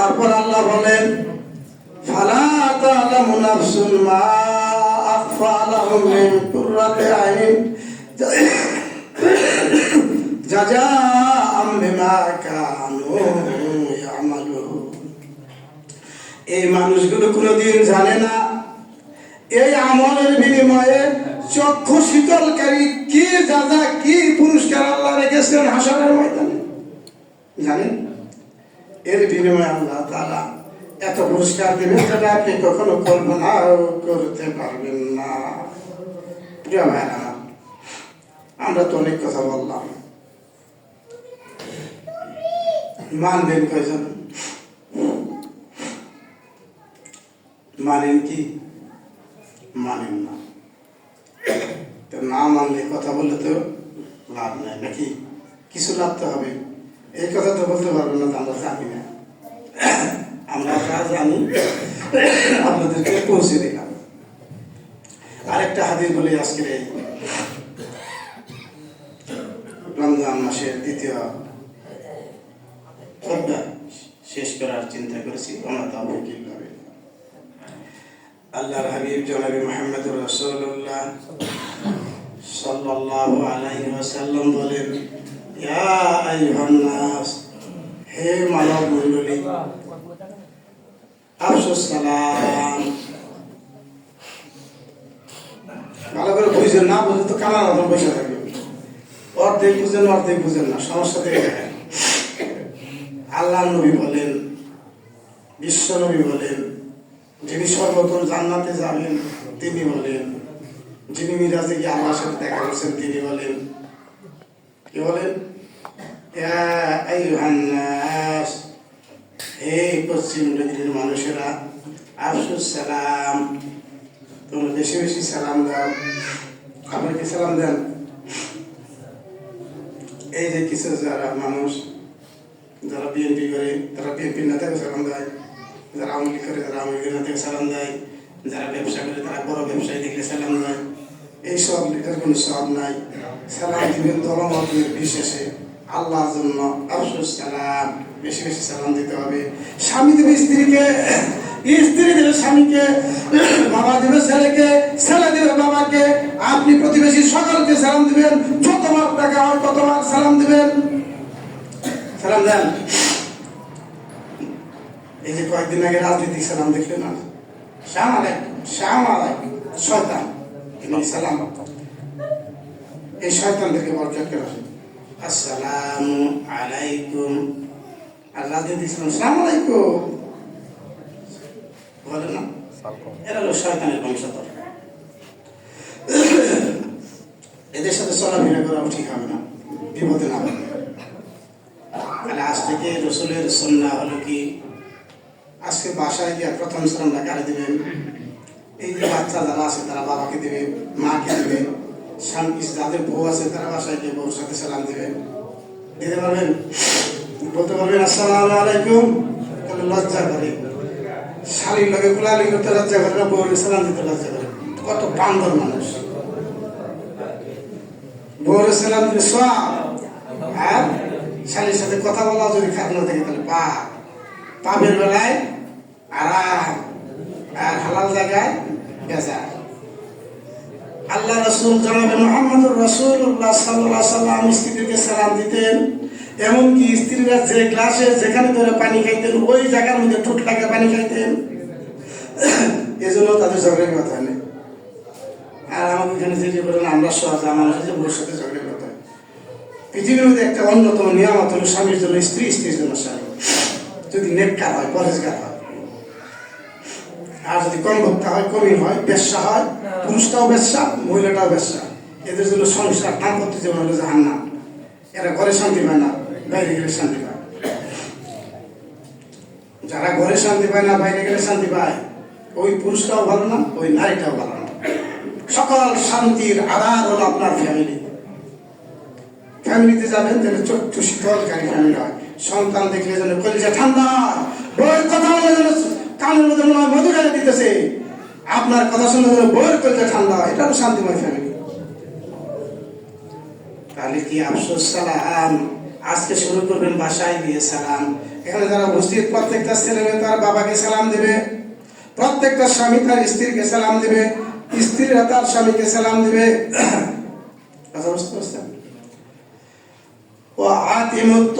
তারপর আল্লাহ বলেন ফালা তা'লামু নাফসুন মা আখফা লাহুম মিন কুররাতি আইন জাযাআম বিমা কানু ইয়ামালুন। এই মানুষগুলো কোনোদিন জানে না এই আমলের বিনিময়ে চক্ষু শীতলকারী কি জাযা কি পুরস্কার আল্লাহ রেখেছেন হাসরের ময়দানে। জানেন এর বিনিময়ে আল্লাহ তাআলা এত পুরস্কার দেবেন যেটা আপনি কখনো কল্পনাও করতে পারবেন না। প্রিয় ভাইরা, আমরা তো অনেক কথা বললাম, মানবেন কয়জন? মানেন কি? মানেন না। তো না মানলে কথা বললে তো লাভ নাই, নাকি? কিছু লাভ তো হবে। এই কথা তো বলতে পারবো না আমরা জানি না। আমরা যা জানি আপনাদেরকে পৌঁছে দিলাম। আরেকটা হাদিস বলি, আজকের এই রমজান মাসের দ্বিতীয় খুতবা শেষ করার চিন্তা করেছি। আল্লাহর হাবিব জনাবে মুহাম্মদুর রাসূলুল্লাহ সাল্লাল্লাহু আলাইহি ওয়াসাল্লাম বলেন, ইয়া আইয়ুহান নাস, হে মানব মণ্ডলী, আফসুস সালাম। ভালো করে বুঝেন, না বুঝে তো কানার মতন বসে থাকবে। অর্ধেক বুঝেন অর্ধেক বুঝেন না, সমস্যা থেকে দেখেন। আল্লাহ নবী বলেন, বিশ্ব নবী বলেন, যিনি সর্বপ্রথম জান্নাতে যাবেন তিনি বলেন, যিনি মিরাজে গিয়ে আল্লাহর সাথে দেখা করছেন তিনি বলেন, কি বলেন? ইয়া আইয়ুহান নাস, হে পশ্চিম পৃথিবীর মানুষেরা, আফসুস সালাম, তোমরা বেশি বেশি সালাম দাও। আপনারা কি সালাম দেন? এই যে কিছু যারা মানুষ, যারা বিএনপি করে তারা বিএনপির নেতাকে সালাম দেয়, যারা আওয়ামী লীগ করে তারা আওয়ামী লীগের নেতাকে সালাম দেয়, যারা ব্যবসা করে তারা বড় ব্যবসায়ী দেখলে সালাম দেয়। এইসব লিটার কোনো সব নাই। সালাম দিবেন দলমত বিশেষে আল্লাহর জন্য। আফসুস সালাম, বেশি বেশি সালাম দিতে হবে। স্বামী দেবে স্ত্রীকে, স্ত্রী দেবে স্বামীকে, বাবা দেবে ছেলেকে, ছেলে দেবে বাবাকে। আপনি প্রতিবেশী সকলকে সালাম দিবেন। যতবার টাকা হয় ততবার সালাম দিবেন। সালাম দেন। এই যে কয়েকদিন আগে রাজনীতিক সালাম দেখলেন না, সালাম আলাইকুম, সালাম আলাইকুম, শয়তান সালাম। এই শয়তান থেকে বরকত করে আসসালামু আলাইকুম। আর রাজনীতিক সালাম আলাইকুম বলে না, এরা হলো শয়তানের বংশধর। এদের সাথে চলাফেরা করা ঠিক হবে না, বিপদে না হবে। তাহলে আজ থেকে রসুলের সুন্নাহ হলো কি, আজকে বাসায় গিয়ে প্রথম সালামটা কারে দিবেন? এই যে বাচ্চা যারা আছে তারা বাবাকে দিবে, মাকে দিবে। স্বামী যাদের বউ আছে তারা বাসায় গিয়ে বউর সাথে সালাম দিবে। দিতে পারবেন? বলতে পারবেন আসসালামু আলাইকুম? তাহলে লজ্জা করে। শালীর লোকে গোলালি করতে লজ্জা করে না, বউর সালাম দিতে লজ্জা করে। কত বান্দর মানুষ! বউর সালাম দিলে সওয়াব, আর শালীর সাথে কথা বলা যদি খারাপ না থাকে তাহলে পাপের বেলায় আরাম, আর হালাল জায়গায় বেজার। আল্লাহ রাসূল জনাবে মুহাম্মদুর রাসূলুল্লাহ সাল্লাল্লাহু আলাইহি ওয়াসাল্লাম স্ত্রীকে সালাম দিতেন। এমনকি স্ত্রীরা যে গ্লাসে যেখানে ধরে পানি খাইতেন ওই জায়গার মধ্যে ঠোঁট লাগিয়ে পানি খাইতেন। এজন্য তাদের ঝগড়ার কথা নেই। আর আমাকে এখানে যেটি বলেন, আমরা সহজে আমার সাথে বউর সাথে ঝগড়া কথা। পৃথিবীর মধ্যে একটা অন্যতম নিয়ামত হলো স্বামীর জন্য স্ত্রী, স্ত্রীর জন্য স্বামী, যদি নেককার হয়, পরেজগার হয়। আর যদি কম ভক্তা হয়, কমিন হয়, বেশ্যা হয়, পুরুষটাও বেশ্যা, মহিলাটাও বেশ্যা, এদের জন্য সংসার দাম্পত্য জীবন হলো জাহান্নাম। এরা ঘরে শান্তি পায় না, বাইরে গেলে শান্তি পায়। যারা ঘরে শান্তি পায় না, বাইরে গেলে শান্তি পায়, ওই পুরুষটাও ভালো না, ওই নারীটাও ভালো না। সকল শান্তির আধার হলো আপনার ফ্যামিলি। ফ্যামিলিতে যাবেন যেন চক্ষু শীতলকারী ফ্যামিলি হয়। সন্তান দেখলে যেন কলিজা ঠান্ডা হয়, বউয়ের কথা বলে যেন কানের মধ্যে মনে হয় মধু ঢেলে দিতেছে, আপনার কথা শুনলে যেন বউয়ের কলিজা ঠান্ডা হয়। এটা হলো শান্তিময় ফ্যামিলি। তাহলে কি আফসোস সালাম আজকে শুরু করবেন বাসায় গিয়ে সালাম, এখানে যারা উপস্থিত, প্রত্যেকটা ছেলে মেয়ে তার বাবাকে সালাম দেবে, প্রত্যেকটা স্বামী তার স্ত্রীকে সালাম দেবে, স্ত্রীরা তার স্বামীকে সালাম দেবে। কথা বুঝতে পারছেন? ও আতিমুত